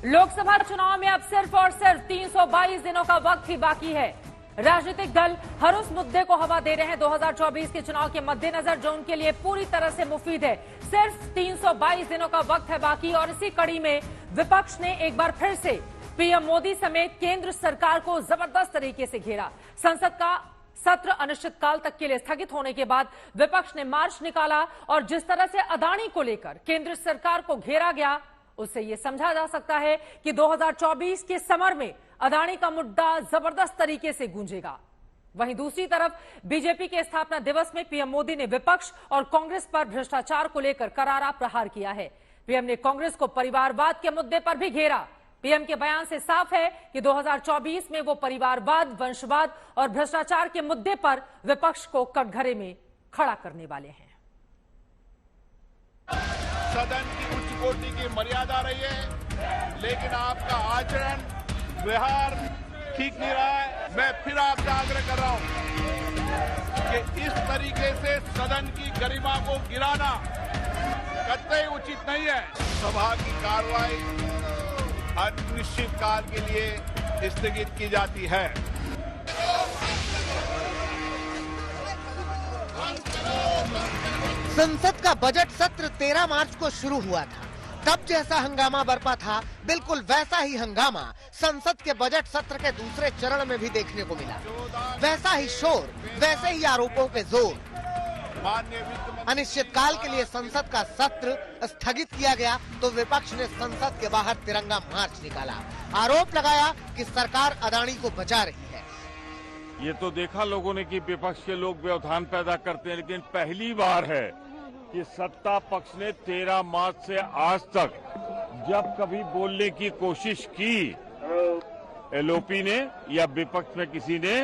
लोकसभा चुनाव में अब सिर्फ और सिर्फ 322 दिनों का वक्त ही बाकी है। राजनीतिक दल हर उस मुद्दे को हवा दे रहे हैं 2024 के चुनाव के मद्देनजर जो उनके लिए पूरी तरह से मुफीद है। सिर्फ 322 दिनों का वक्त है बाकी और इसी कड़ी में विपक्ष ने एक बार फिर से पीएम मोदी समेत केंद्र सरकार को जबरदस्त तरीके से घेरा। संसद का सत्र अनिश्चितकाल तक के लिए स्थगित होने के बाद विपक्ष ने मार्च निकाला और जिस तरह से अदानी को लेकर केंद्र सरकार को घेरा गया उससे यह समझा जा सकता है कि 2024 के समर में अदानी का मुद्दा जबरदस्त तरीके से गूंजेगा। वहीं दूसरी तरफ बीजेपी के स्थापना दिवस में पीएम मोदी ने विपक्ष और कांग्रेस पर भ्रष्टाचार को लेकर करारा प्रहार किया है। पीएम ने कांग्रेस को परिवारवाद के मुद्दे पर भी घेरा। पीएम के बयान से साफ है कि 2024 में वो परिवारवाद, वंशवाद और भ्रष्टाचार के मुद्दे पर विपक्ष को कटघरे में खड़ा करने वाले हैं। सदन की उच्च कोटि की मर्यादा रही है, लेकिन आपका आचरण, व्यवहार ठीक नहीं रहा है। मैं फिर आपसे आग्रह कर रहा हूं कि इस तरीके से सदन की गरिमा को गिराना कतई उचित नहीं है। सभा की कार्रवाई अनिश्चितकाल के लिए स्थगित की जाती है। संसद का बजट सत्र 13 मार्च को शुरू हुआ था। तब जैसा हंगामा बरपा था, बिल्कुल वैसा ही हंगामा संसद के बजट सत्र के दूसरे चरण में भी देखने को मिला। वैसा ही शोर, वैसे ही आरोपों के जोर। अनिश्चितकाल के लिए संसद का सत्र स्थगित किया गया तो विपक्ष ने संसद के बाहर तिरंगा मार्च निकाला। आरोप लगाया कि सरकार अदानी को बचा रही है। ये तो देखा लोगों ने कि विपक्ष के लोग व्यवधान पैदा करते हैं, लेकिन पहली बार है कि सत्ता पक्ष ने 13 मार्च से आज तक जब कभी बोलने की कोशिश की, एलओपी ने या विपक्ष में किसी ने,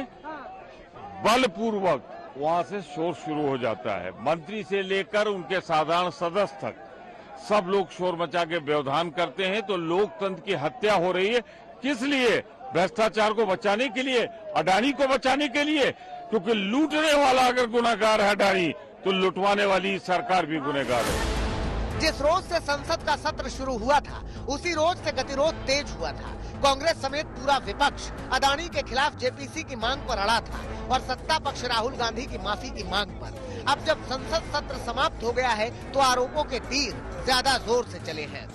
बलपूर्वक वहां से शोर शुरू हो जाता है। मंत्री से लेकर उनके साधारण सदस्य तक सब लोग शोर मचा के व्यवधान करते हैं। तो लोकतंत्र की हत्या हो रही है। किस लिए? भ्रष्टाचार को बचाने के लिए, अडानी को बचाने के लिए। क्योंकि लूटने वाला अगर गुनहगार है अडानी, तो लुटवाने वाली सरकार भी गुनहगार है। जिस रोज से संसद का सत्र शुरू हुआ था, उसी रोज से गतिरोध तेज हुआ था। कांग्रेस समेत पूरा विपक्ष अदानी के खिलाफ जेपीसी की मांग पर अड़ा था और सत्ता पक्ष राहुल गांधी की माफी की मांग पर। अब जब संसद सत्र समाप्त हो गया है तो आरोपों के तीर ज्यादा जोर से चले हैं।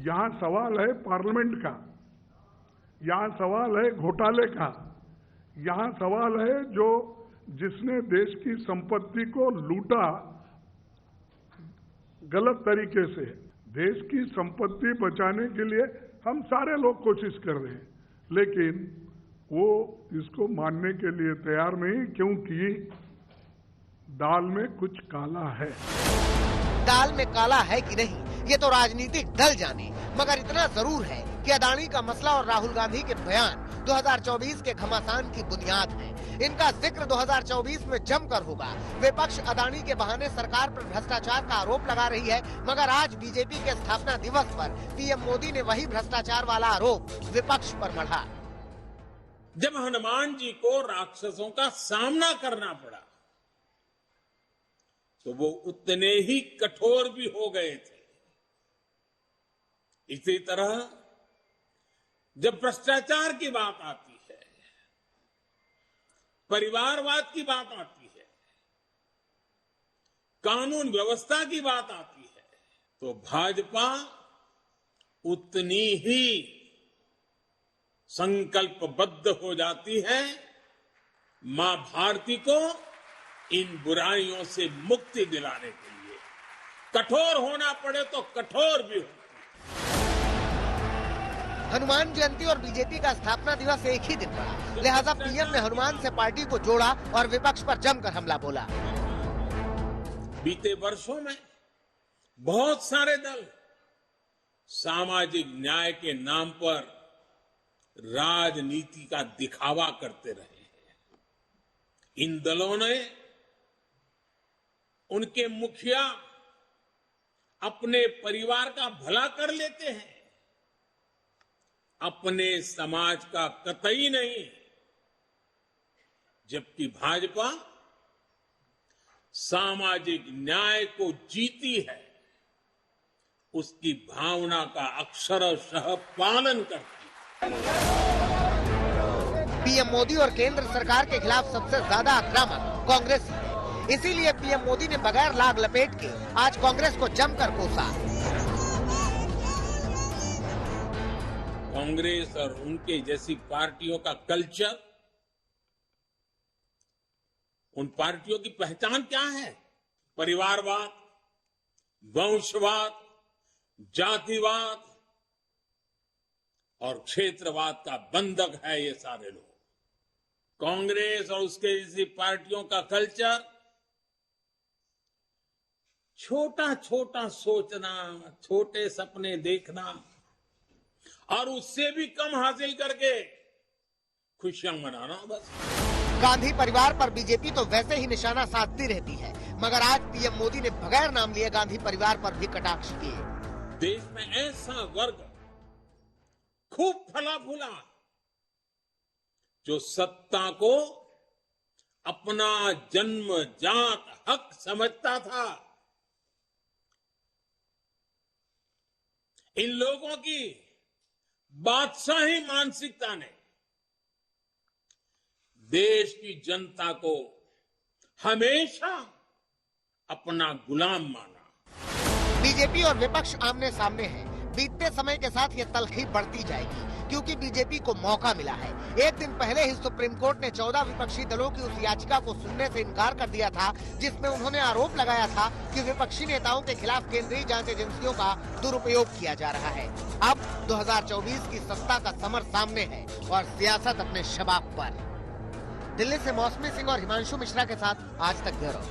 यहाँ सवाल है पार्लियामेंट का, यहाँ सवाल है घोटाले का, यहाँ सवाल है जो जिसने देश की संपत्ति को लूटा गलत तरीके से। देश की संपत्ति बचाने के लिए हम सारे लोग कोशिश कर रहे हैं, लेकिन वो इसको मानने के लिए तैयार नहीं, क्योंकि दाल में कुछ काला है। दाल में काला है कि नहीं ये तो राजनीतिक दल जाने, मगर इतना जरूर है कि अदानी का मसला और राहुल गांधी के बयान 2024 के घमासान की बुनियाद है। इनका जिक्र 2024 में जमकर होगा। विपक्ष अदानी के बहाने सरकार पर भ्रष्टाचार का आरोप लगा रही है, मगर आज बीजेपी के स्थापना दिवस पर पीएम मोदी ने वही भ्रष्टाचार वाला आरोप विपक्ष पर मढ़ा। जब हनुमान जी को राक्षसों का सामना करना पड़ा तो वो उतने ही कठोर भी हो गए थे। इसी तरह जब भ्रष्टाचार की बात आती है, परिवारवाद की बात आती है, कानून व्यवस्था की बात आती है, तो भाजपा उतनी ही संकल्पबद्ध हो जाती है मां भारती को इन बुराइयों से मुक्ति दिलाने के लिए। कठोर होना पड़े तो कठोर भी हो। हनुमान जयंती और बीजेपी का स्थापना दिवस एक ही दिन पड़ा, लिहाजा पीएम ने हनुमान से पार्टी को जोड़ा और विपक्ष पर जमकर हमला बोला। बीते वर्षों में बहुत सारे दल सामाजिक न्याय के नाम पर राजनीति का दिखावा करते रहे हैं। इन दलों ने उनके मुखिया अपने परिवार का भला कर लेते हैं, अपने समाज का कतई नहीं। जबकि भाजपा सामाजिक न्याय को जीती है, उसकी भावना का अक्षरशः पालन करती है। पीएम मोदी और केंद्र सरकार के खिलाफ सबसे ज्यादा आक्रामक कांग्रेस ही है। इसीलिए पीएम मोदी ने बगैर लाग लपेट के आज कांग्रेस को जमकर कोसा। कांग्रेस और उनके जैसी पार्टियों का कल्चर, उन पार्टियों की पहचान क्या है? परिवारवाद, वंशवाद, जातिवाद और क्षेत्रवाद का बंधक है ये सारे लोग। कांग्रेस और उसके जैसी पार्टियों का कल्चर छोटा छोटा सोचना, छोटे सपने देखना और उससे भी कम हासिल करके खुशियां मनाना बस। गांधी परिवार पर बीजेपी तो वैसे ही निशाना साधती रहती है, मगर आज पीएम मोदी ने बगैर नाम लिए गांधी परिवार पर भी कटाक्ष किए। देश में ऐसा वर्ग खूब फला फूला जो सत्ता को अपना जन्मजात हक समझता था। इन लोगों की बादशाही मानसिकता ने देश की जनता को हमेशा अपना गुलाम माना। बीजेपी और विपक्ष आमने सामने हैं। बीतते समय के साथ ये तल्खी बढ़ती जाएगी, क्योंकि बीजेपी को मौका मिला है। एक दिन पहले ही सुप्रीम कोर्ट ने 14 विपक्षी दलों की उस याचिका को सुनने से इनकार कर दिया था, जिसमें उन्होंने आरोप लगाया था कि विपक्षी नेताओं के खिलाफ केंद्रीय जांच एजेंसियों का दुरुपयोग किया जा रहा है। अब 2024 की सत्ता का समर सामने है और सियासत अपने शबाब पर। दिल्ली से मौसमी सिंह और हिमांशु मिश्रा के साथ आज तक ब्यूरो।